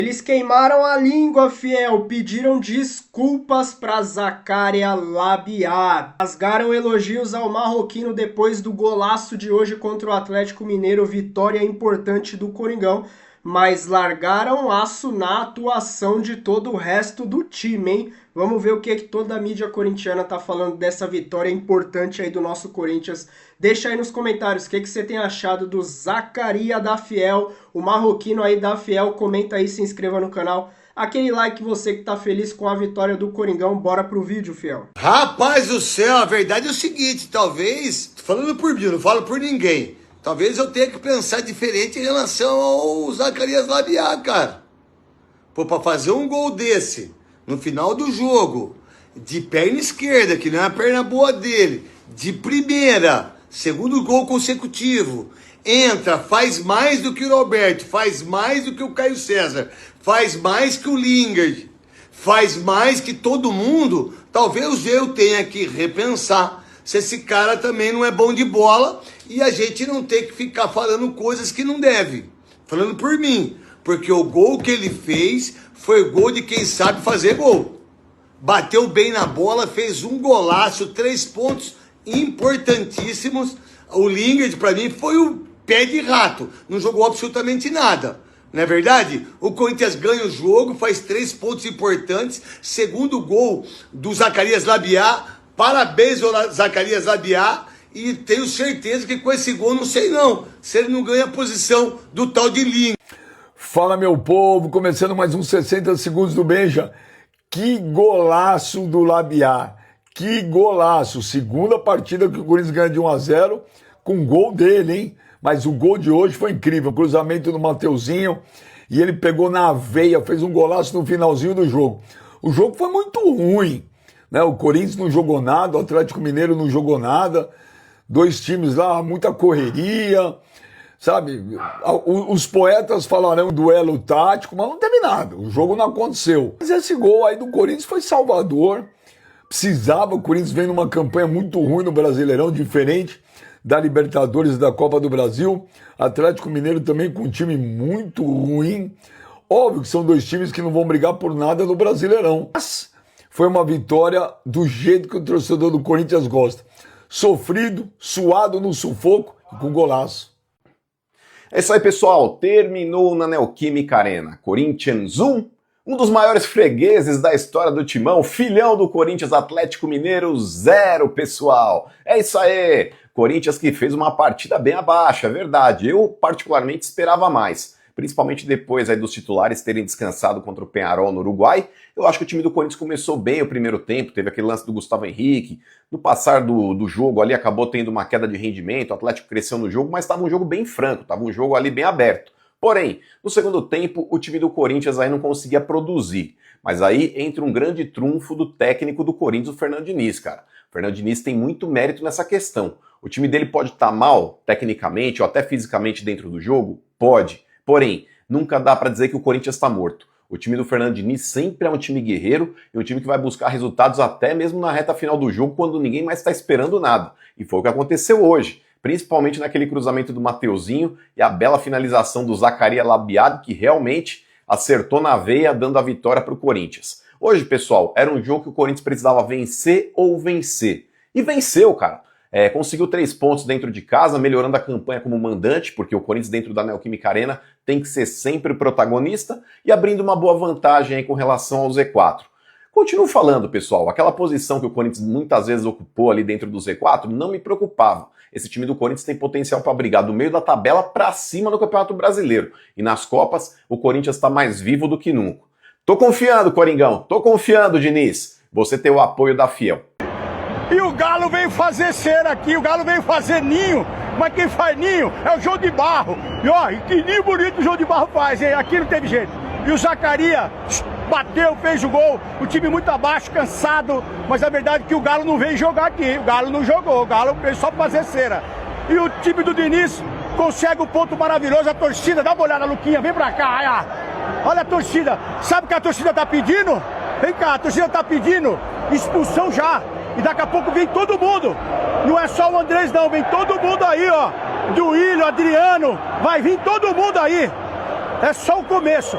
Eles queimaram a língua, fiel, pediram desculpas para Zaccaria Labiat. Rasgaram elogios ao marroquino depois do golaço de hoje contra o Atlético Mineiro, vitória importante do Coringão, mas largaram aço na atuação de todo o resto do time, hein? Vamos ver o que toda a mídia corintiana tá falando dessa vitória importante aí do nosso Corinthians. Deixa aí nos comentários o que você tem achado do Zaccaria da Fiel, o marroquino aí da Fiel. Comenta aí, se inscreva no canal. Aquele like, você que tá feliz com a vitória do Coringão. Bora pro vídeo, Fiel. Rapaz do céu, a verdade é o seguinte, talvez, falando por mim, eu não falo por ninguém, talvez eu tenha que pensar diferente em relação ao Zaccaria Labiat, cara. Pô, pra fazer um gol desse no final do jogo, de perna esquerda, que não é a perna boa dele, de primeira, segundo gol consecutivo, entra, faz mais do que o Roberto, faz mais do que o Caio César, faz mais que o Lingard, faz mais que todo mundo, talvez eu tenha que repensar se esse cara também não é bom de bola e a gente não tem que ficar falando coisas que não deve. Falando por mim, porque o gol que ele fez foi gol de quem sabe fazer gol. Bateu bem na bola, fez um golaço, 3 pontos importantíssimos. O Lingard, para mim, foi o pé de rato. Não jogou absolutamente nada. Não é verdade? O Corinthians ganha o jogo, faz 3 pontos importantes. Segundo gol do Zaccaria Labiat. Parabéns ao Zaccaria Labiat. E tenho certeza que com esse gol, não sei não, se ele não ganha a posição do tal de Lingard. Fala, meu povo, começando mais uns 60 segundos do Benja. Que golaço do Labiat, que golaço. Segunda partida que o Corinthians ganha de 1-0 com gol dele, hein? Mas o gol de hoje foi incrível, cruzamento do Mateuzinho, e ele pegou na veia, fez um golaço no finalzinho do jogo. O jogo foi muito ruim, né? O Corinthians não jogou nada, o Atlético Mineiro não jogou nada, 2 times lá, muita correria, sabe? Os poetas falarão duelo tático, mas não teve nada, o jogo não aconteceu. Mas esse gol aí do Corinthians foi salvador, precisava, o Corinthians vem numa campanha muito ruim no Brasileirão, diferente da Libertadores e da Copa do Brasil. Atlético Mineiro também com um time muito ruim. Óbvio que são 2 times que não vão brigar por nada no Brasileirão. Mas foi uma vitória do jeito que o torcedor do Corinthians gosta. Sofrido, suado no sufoco e com golaço. É isso aí, pessoal. Terminou na Neoquímica Arena. Corinthians 1, um dos maiores fregueses da história do Timão, filhão do Corinthians, Atlético Mineiro 0, pessoal. É isso aí. Corinthians que fez uma partida bem abaixo, é verdade. Eu particularmente esperava mais, principalmente depois aí dos titulares terem descansado contra o Peñarol no Uruguai. Eu acho que o time do Corinthians começou bem o primeiro tempo, teve aquele lance do Gustavo Henrique. No passar do jogo ali acabou tendo uma queda de rendimento, o Atlético cresceu no jogo, mas estava um jogo bem franco, estava um jogo ali bem aberto. Porém, no segundo tempo, o time do Corinthians aí não conseguia produzir. Mas aí entra um grande trunfo do técnico do Corinthians, o Fernando Diniz, cara. O Fernando Diniz tem muito mérito nessa questão. O time dele pode estar mal, tecnicamente, ou até fisicamente dentro do jogo? Pode. Porém, nunca dá para dizer que o Corinthians está morto. O time do Fernando Diniz sempre é um time guerreiro e um time que vai buscar resultados até mesmo na reta final do jogo, quando ninguém mais está esperando nada. E foi o que aconteceu hoje, principalmente naquele cruzamento do Mateuzinho e a bela finalização do Zaccaria Labiat, que realmente acertou na veia, dando a vitória para o Corinthians. Hoje, pessoal, era um jogo que o Corinthians precisava vencer ou vencer. E venceu, cara. Conseguiu 3 pontos dentro de casa, melhorando a campanha como mandante, porque o Corinthians dentro da Neoquímica Arena tem que ser sempre o protagonista, e abrindo uma boa vantagem aí com relação ao Z4. Continuo falando, pessoal, aquela posição que o Corinthians muitas vezes ocupou ali dentro do Z4 não me preocupava. Esse time do Corinthians tem potencial para brigar do meio da tabela para cima no Campeonato Brasileiro. E nas Copas, o Corinthians está mais vivo do que nunca. Tô confiando, Coringão, tô confiando, Diniz. Você tem o apoio da Fiel. E o Galo veio fazer cera aqui, o Galo veio fazer ninho, mas quem faz ninho é o João de Barro. E ó, que ninho bonito o João de Barro faz, hein? Aqui não teve jeito. E o Zaccaria bateu, fez o gol, o time muito abaixo, cansado, mas a verdade é que o Galo não veio jogar aqui, o Galo não jogou, o Galo veio só pra fazer cera. E o time do Diniz consegue o ponto maravilhoso, a torcida, dá uma olhada, Luquinha, vem pra cá, olha a torcida, sabe o que a torcida tá pedindo? Vem cá, a torcida tá pedindo expulsão já. E daqui a pouco vem todo mundo. Não é só o Andrés não, vem todo mundo aí, ó. Do Willian, Adriano, vai vir todo mundo aí. É só o começo.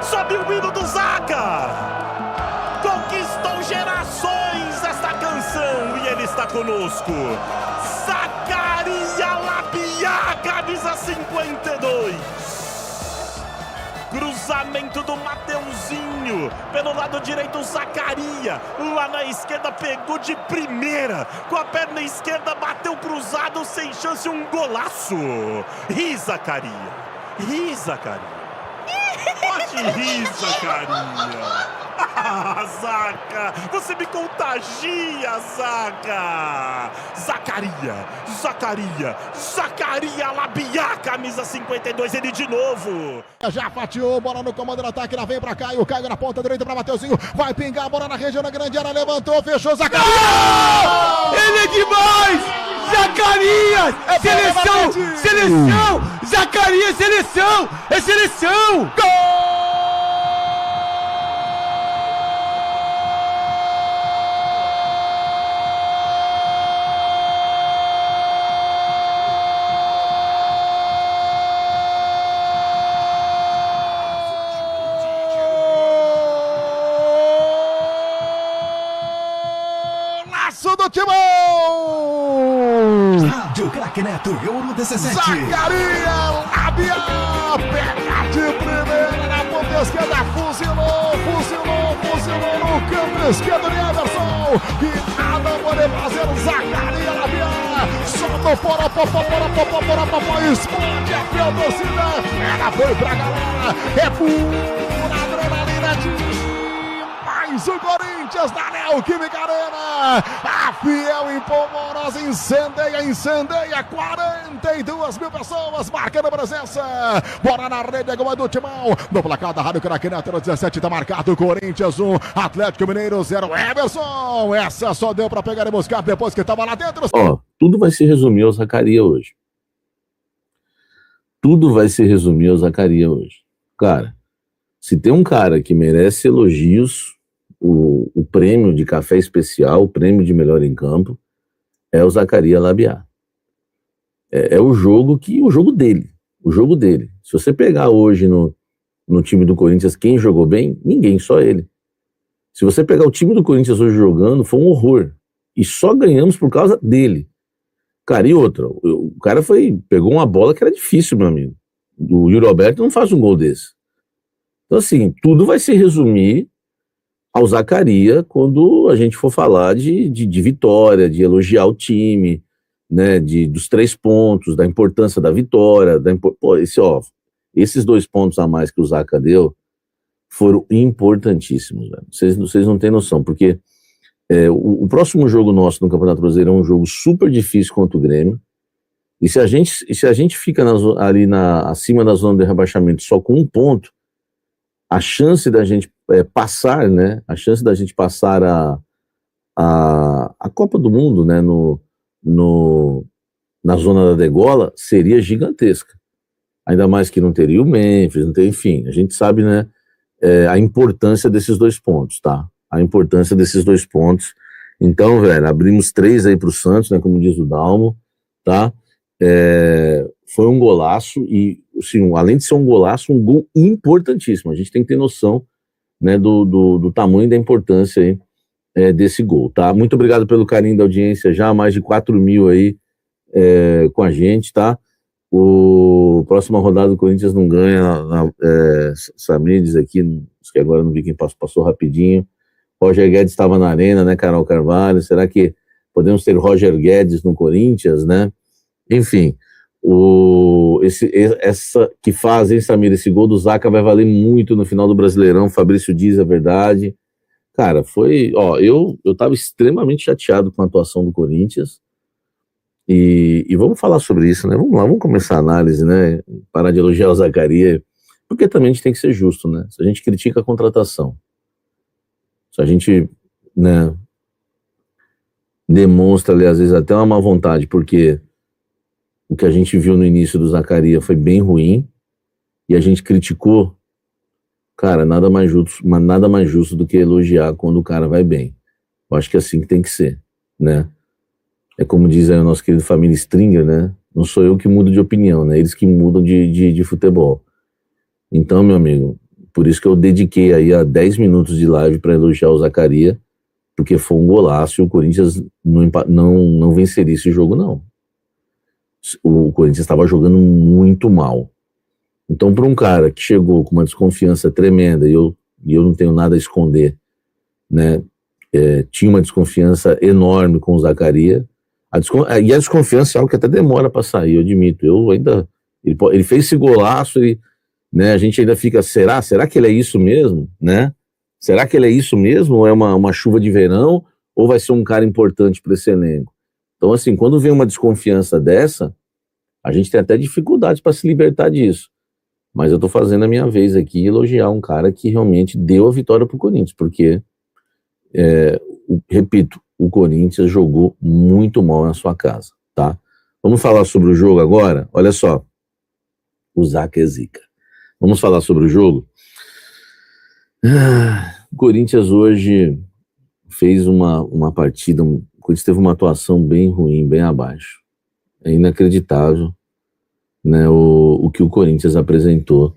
Sobe o hino do Zaca! Conquistou gerações esta canção e ele está conosco. Zaccaria Labiat, camisa 52. Cruzamento do Mateuzinho, pelo lado direito Zaccaria, lá na esquerda pegou de primeira, com a perna esquerda bateu cruzado, sem chance, um golaço. Ri, Zaccaria, ri, Zaccaria, pode rir, Zaccaria. Ah, Zaca, você me contagia, Zaca. Zaccaria Labiat, camisa 52, ele de novo. Já fatiou, bola no comando do ataque, lá vem pra Caio, Caio na ponta direita pra Mateuzinho, vai pingar a bola na região da grande área, levantou, fechou, Zaccaria! Ele é demais! Zacarias! Seleção! Zacarias, seleção! É seleção! Laço do Timão! Rádio Craque Neto, Euro 17. Zaccaria Labiat, pega de primeira na ponta esquerda, fuzilou no canto esquerdo de Everson, que nada pode fazer, Zaccaria Labiat, só no poró, explode a fiel torcida, ela foi pra galera, é pura adrenalina de mais o Corinthians da Neoquímica Arena, a fiel empolvorosa incendeia, 42 mil pessoas marcando presença, bora na rede, gol do Timão, no placar da Rádio Craque Neto 17, tá marcado Corinthians 1, Atlético Mineiro 0, Everson, essa só deu pra pegar e buscar depois que tava lá dentro. Ó, tudo vai se resumir ao Zaccaria hoje. Tudo vai se resumir ao Zaccaria hoje. Cara, se tem um cara que merece elogios, o prêmio de café especial, o prêmio de melhor em campo, é o Zaccaria Labiat. É o jogo dele. Se você pegar hoje no time do Corinthians quem jogou bem, ninguém, só ele. Se você pegar o time do Corinthians hoje jogando, foi um horror. E só ganhamos por causa dele. Cara, e outra, o cara pegou uma bola que era difícil, meu amigo. O Yuri Alberto não faz um gol desse. Então, assim, tudo vai se resumir ao Zaccaria quando a gente for falar de vitória, de elogiar o time, né, dos 3 pontos, da importância da vitória, esses 2 pontos a mais que o Zaca deu foram importantíssimos, velho. Vocês não têm noção, porque o próximo jogo nosso no Campeonato Brasileiro é um jogo super difícil contra o Grêmio, e se a gente fica acima da zona de rebaixamento só com 1 ponto, a chance da gente passar, né? A chance da gente passar a Copa do Mundo, né? Na zona da degola seria gigantesca. Ainda mais que não teria o Memphis, não tem, enfim. A gente sabe, né? A importância desses 2 pontos, tá? A importância desses 2 pontos. Então, velho, abrimos 3 aí pro Santos, né? Como diz o Dalmo, tá? Foi um golaço e, assim, além de ser um golaço, um gol importantíssimo. A gente tem que ter noção, né, do tamanho e da importância aí, desse gol, tá? Muito obrigado pelo carinho da audiência, já mais de 4 mil aí com a gente, tá? O próxima rodada do Corinthians não ganha, Samir diz aqui, que agora não vi quem passou rapidinho. Roger Guedes estava na arena, né, Carol Carvalho? Será que podemos ter Roger Guedes no Corinthians, né? Enfim, essa que faz, hein, Samir, esse gol do Zaca vai valer muito no final do Brasileirão, Fabrício diz a verdade. Cara, eu tava extremamente chateado com a atuação do Corinthians, e vamos falar sobre isso, né? Vamos lá, vamos começar a análise, né? Parar de elogiar o Zaccaria, porque também a gente tem que ser justo, né? Se a gente critica a contratação, se a gente, né, demonstra ali, às vezes, até uma má vontade, porque o que a gente viu no início do Zaccaria foi bem ruim, e a gente criticou, cara, nada mais justo do que elogiar quando o cara vai bem. Eu acho que é assim que tem que ser, né? É como diz aí o nosso querido Família Stringer, né? Não sou eu que mudo de opinião, né? Eles que mudam de futebol. Então, meu amigo, por isso que eu dediquei aí a 10 minutos de live para elogiar o Zaccaria, porque foi um golaço e o Corinthians não venceria esse jogo, não. O Corinthians estava jogando muito mal. Então, para um cara que chegou com uma desconfiança tremenda, e eu não tenho nada a esconder, né? Tinha uma desconfiança enorme com o Zaccaria, e a desconfiança é algo que até demora para sair, eu admito. Ele fez esse golaço, né, a gente ainda fica, será que ele é isso mesmo, né? Será que ele é isso mesmo, ou é uma chuva de verão, ou vai ser um cara importante para esse elenco? Então, assim, quando vem uma desconfiança dessa, a gente tem até dificuldades para se libertar disso. Mas eu tô fazendo a minha vez aqui, elogiar um cara que realmente deu a vitória pro Corinthians, porque, repito, o Corinthians jogou muito mal na sua casa, tá? Vamos falar sobre o jogo agora? Olha só, o Zaca é zica. Vamos falar sobre o jogo? O Corinthians hoje fez uma partida, o Corinthians teve uma atuação bem ruim, bem abaixo. É inacreditável, né, o que o Corinthians apresentou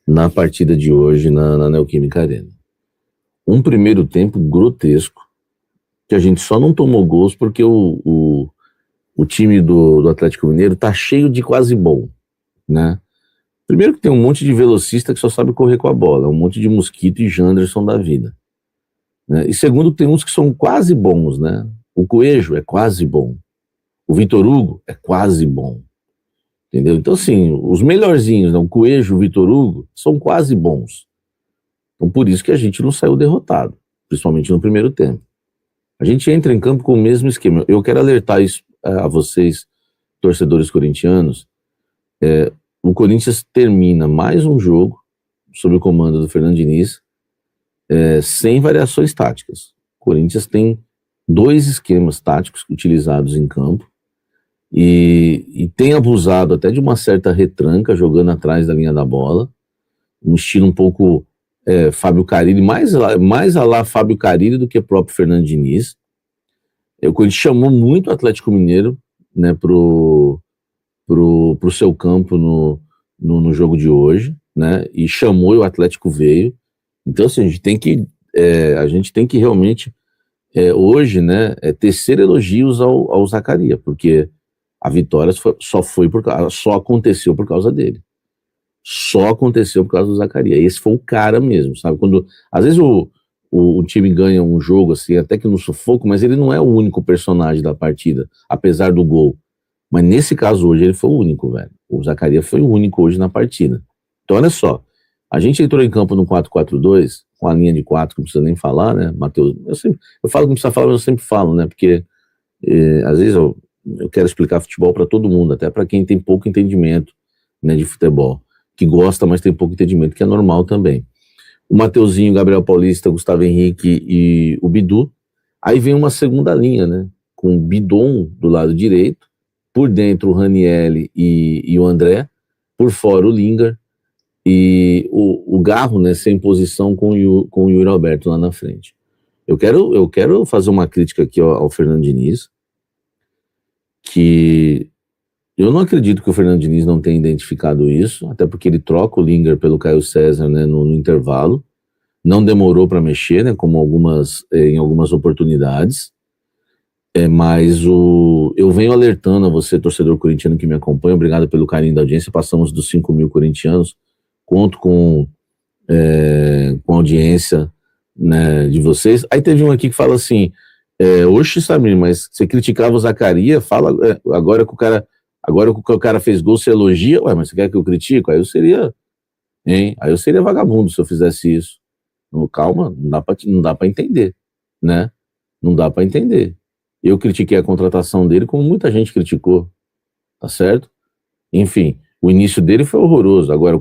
na partida de hoje na Neoquímica Arena. Um primeiro tempo grotesco, que a gente só não tomou gols porque o time do Atlético Mineiro tá cheio de quase bom, né? Primeiro que tem um monte de velocista que só sabe correr com a bola, um monte de Mosquito e Janderson da vida, né? E segundo que tem uns que são quase bons, né? O Coelho é quase bom, o Vitor Hugo é quase bom. Entendeu? Então, assim, os melhorzinhos, né? O Coelho, o Vitor Hugo, são quase bons. Então, por isso que a gente não saiu derrotado, principalmente no primeiro tempo. A gente entra em campo com o mesmo esquema. Eu quero alertar isso a vocês, torcedores corintianos. O Corinthians termina mais um jogo, sob o comando do Fernando Diniz, sem variações táticas. O Corinthians tem 2 esquemas táticos utilizados em campo, e tem abusado até de uma certa retranca, jogando atrás da linha da bola, um estilo um pouco Fábio Carille, mais a lá Fábio Carille do que o próprio Fernando Diniz. O Corinthians chamou muito o Atlético Mineiro, né, pro seu campo no jogo de hoje, né, e chamou e o Atlético veio. Então, assim, a gente tem que realmente hoje, né, tecer elogios ao Zaccaria, porque a vitória só aconteceu por causa dele. Só aconteceu por causa do Zaccaria. Esse foi o cara mesmo, sabe? Quando, às vezes o time ganha um jogo, assim, até que no sufoco, mas ele não é o único personagem da partida, apesar do gol. Mas nesse caso hoje ele foi o único, velho. O Zaccaria foi o único hoje na partida. Então olha só, a gente entrou em campo no 4-4-2, com a linha de 4, que não precisa nem falar, né, Matheus? Eu falo que não precisa falar, mas eu sempre falo, né, porque às vezes eu quero explicar futebol para todo mundo, até para quem tem pouco entendimento, né, de futebol, que gosta, mas tem pouco entendimento, que é normal também. O Mateuzinho, Gabriel Paulista, Gustavo Henrique e o Bidu. Aí vem uma segunda linha, né, com o Bidon do lado direito, por dentro o Ranieri e o André, por fora o Lingard e o Garro, né, sem posição com o Yuri Alberto lá na frente. Eu quero fazer uma crítica aqui ao Fernando Diniz, que eu não acredito que o Fernando Diniz não tenha identificado isso, até porque ele troca o Lingard pelo Caio César, né, no intervalo, não demorou para mexer, né, como em algumas oportunidades, mas eu venho alertando a você, torcedor corintiano que me acompanha, obrigado pelo carinho da audiência, passamos dos 5.000 corintianos, conto com a audiência, né, de vocês. Aí teve um aqui que fala assim, oxe, Samir, mas você criticava o Zaccaria, fala agora que o cara fez gol, você elogia, ué, mas você quer que eu critico? Aí eu seria vagabundo se eu fizesse isso. Calma, não dá pra entender, né? Não dá pra entender. Eu critiquei a contratação dele como muita gente criticou, tá certo? Enfim, o início dele foi horroroso. Agora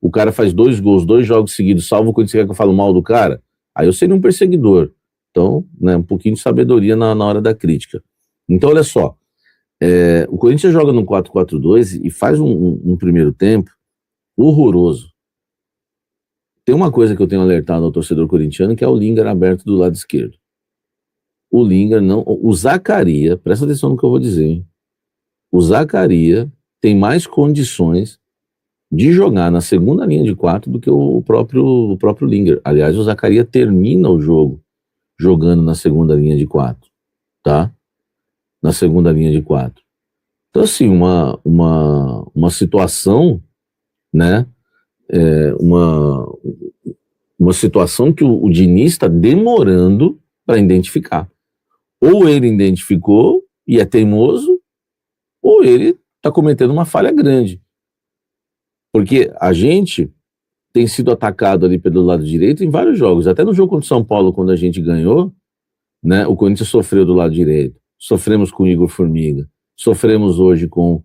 o cara faz 2 gols, 2 jogos seguidos, salvo quando você quer que eu fale mal do cara, aí eu seria um perseguidor. Então, né, um pouquinho de sabedoria na hora da crítica. Então, olha só, o Corinthians joga no 4-4-2 e faz um primeiro tempo horroroso. Tem uma coisa que eu tenho alertado ao torcedor corintiano, que é o Lingard aberto do lado esquerdo. O Lingard não... O Zaccaria, presta atenção no que eu vou dizer, hein? O Zaccaria tem mais condições de jogar na segunda linha de 4 do que o próprio Lingard. Aliás, o Zaccaria termina o jogo jogando na segunda linha de 4, tá? Na segunda linha de 4. Então, assim, uma situação, né? Uma situação que o Diniz está demorando para identificar. Ou ele identificou e é teimoso, ou ele está cometendo uma falha grande. Porque a gente tem sido atacado ali pelo lado direito em vários jogos. Até no jogo contra o São Paulo, quando a gente ganhou, né, o Corinthians sofreu do lado direito. Sofremos com o Igor Formiga. Sofremos hoje com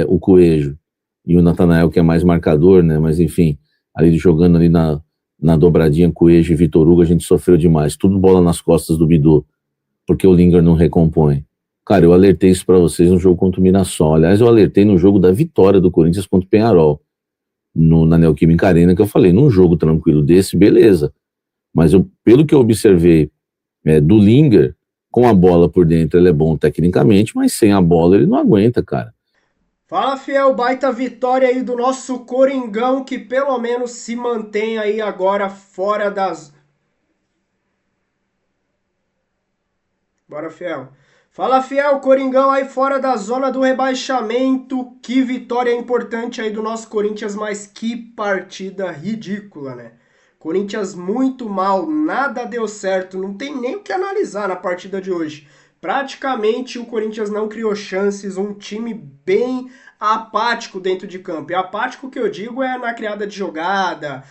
o Coelho e o Natanael, que é mais marcador, né? Mas enfim, ali jogando ali na dobradinha Coelho e Vitor Hugo, a gente sofreu demais. Tudo bola nas costas do Bidu, porque o Lingard não recompõe. Cara, eu alertei isso pra vocês no jogo contra o Mirassol. Aliás, eu alertei no jogo da vitória do Corinthians contra o Peñarol, na Neoquímica Arena, que eu falei, num jogo tranquilo desse, beleza. Mas pelo que eu observei do Lingard, com a bola por dentro ele é bom tecnicamente, mas sem a bola ele não aguenta, cara. Fala, fiel, baita vitória aí do nosso Coringão, que pelo menos se mantém aí agora fora das... Bora, fiel. Fala, fiel, Coringão aí fora da zona do rebaixamento. Que vitória importante aí do nosso Corinthians, mas que partida ridícula, né? Corinthians muito mal, nada deu certo, não tem nem o que analisar na partida de hoje. Praticamente o Corinthians não criou chances, um time bem apático dentro de campo. E apático que eu digo é na criada de jogada,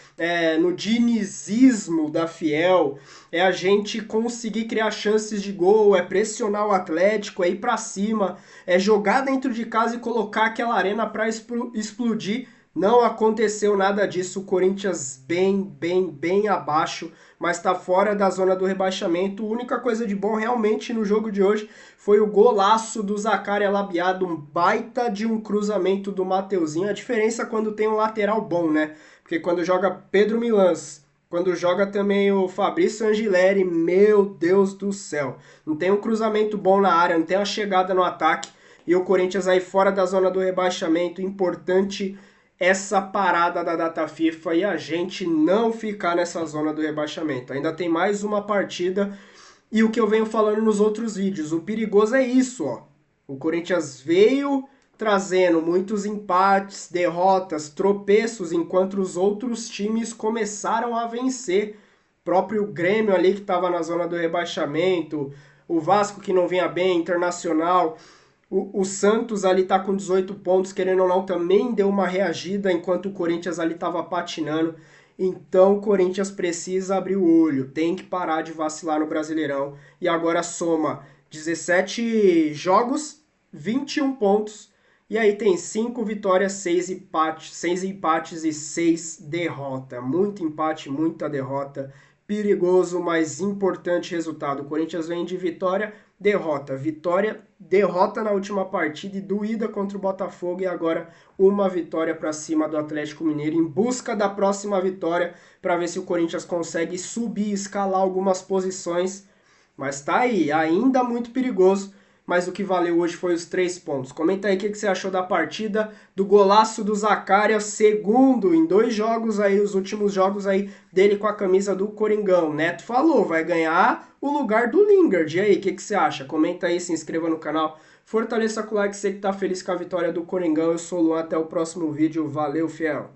no dinizismo da Fiel, é a gente conseguir criar chances de gol, é pressionar o Atlético, é ir pra cima, é jogar dentro de casa e colocar aquela arena pra explodir. Não aconteceu nada disso, o Corinthians bem abaixo, mas está fora da zona do rebaixamento. A única coisa de bom realmente no jogo de hoje foi o golaço do Zaccaria Labiado, um baita de um cruzamento do Mateuzinho. A diferença é quando tem um lateral bom, né? Porque quando joga Pedro Milans, quando joga também o Fabrício Angileri, meu Deus do céu. Não tem um cruzamento bom na área, não tem uma chegada no ataque. E o Corinthians aí fora da zona do rebaixamento, importante essa parada da data FIFA e a gente não ficar nessa zona do rebaixamento. Ainda tem mais uma partida e o que eu venho falando nos outros vídeos, o perigoso é isso, ó. O Corinthians veio trazendo muitos empates, derrotas, tropeços, enquanto os outros times começaram a vencer. O próprio Grêmio ali que estava na zona do rebaixamento, o Vasco que não vinha bem, Internacional... O Santos ali tá com 18 pontos, querendo ou não, também deu uma reagida, enquanto o Corinthians ali tava patinando. Então o Corinthians precisa abrir o olho, tem que parar de vacilar no Brasileirão. E agora soma 17 jogos, 21 pontos. E aí tem 5 vitórias, 6 empates e 6 derrotas. Muito empate, muita derrota. Perigoso, mas importante resultado. O Corinthians vem de vitória, derrota, vitória, derrota na última partida e doída contra o Botafogo e agora uma vitória para cima do Atlético Mineiro em busca da próxima vitória para ver se o Corinthians consegue subir, escalar algumas posições, mas tá aí, ainda muito perigoso, mas o que valeu hoje foi os 3 pontos. Comenta aí o que você achou da partida, do golaço do Zaccaria, segundo em 2 jogos aí, os últimos jogos aí dele com a camisa do Coringão. Neto falou, vai ganhar o lugar do Lingard. E aí, o que você acha? Comenta aí, se inscreva no canal, fortaleça com o like, você que tá feliz com a vitória do Coringão. Eu sou o Luan, até o próximo vídeo, valeu, fiel!